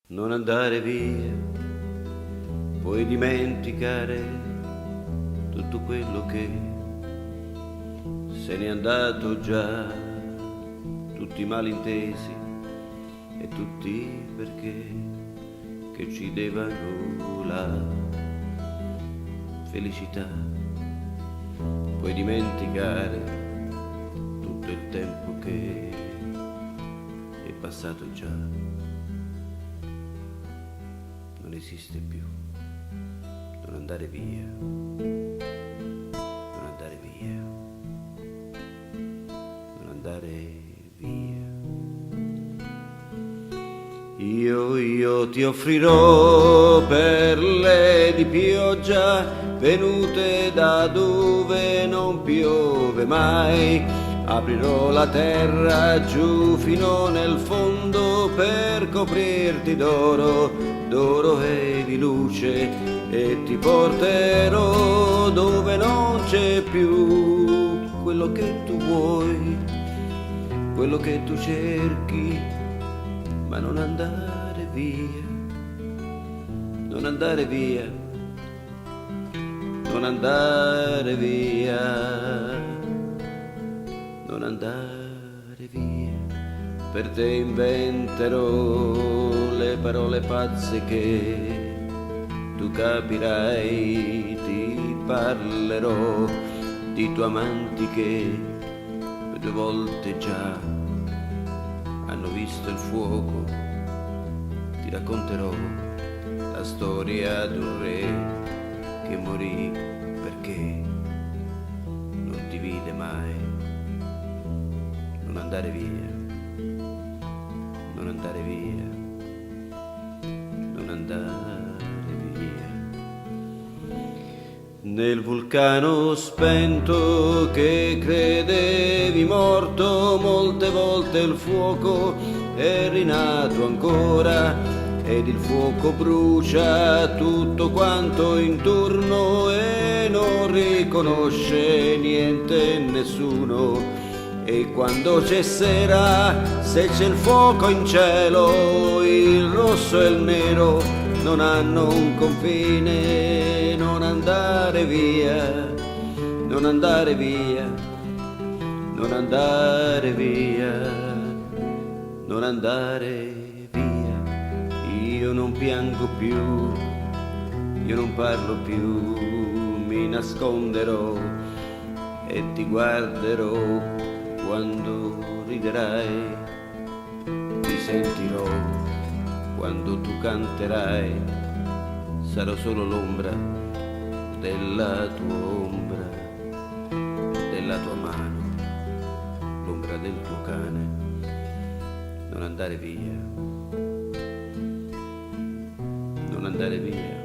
Non andare via, puoi dimenticare tutto quello che se n'è andato già, tutti i malintesi e tutti perché che uccidevano la felicità. Puoi dimenticare tutto il tempo che è passato già. Non esiste più. Non andare via. Non andare via. Non andare via. Io ti offrirò perle di pioggia venute da dove non piove mai. Aprirò la terra giù fino nel fondo per coprirti d'oro e di luce, e ti porterò dove non c'è più quello che tu vuoi, quello che tu cerchi, ma non andare via, non andare via, non andare via, non andare via. Per te inventerò le parole pazze che tu capirai, ti parlerò di tuoi amanti che 2 volte già hanno visto il fuoco, ti racconterò la storia d'un re che morì perché non ti vide mai. Non andare via, non andare via, non andare via. Nel vulcano spento che credevi morto, molte volte il fuoco è rinato ancora, ed il fuoco brucia tutto quanto intorno e non riconosce niente e nessuno. E quando cesserà, se c'è il fuoco in cielo, il rosso e il nero non hanno un confine. Non andare via, non andare via, non andare via, non andare via. Io non piango più, io non parlo più, mi nasconderò e ti guarderò. Quando riderai, ti sentirò, quando tu canterai, sarò solo l'ombra della tua ombra, della tua mano, l'ombra del tuo cane. Non andare via, non andare via.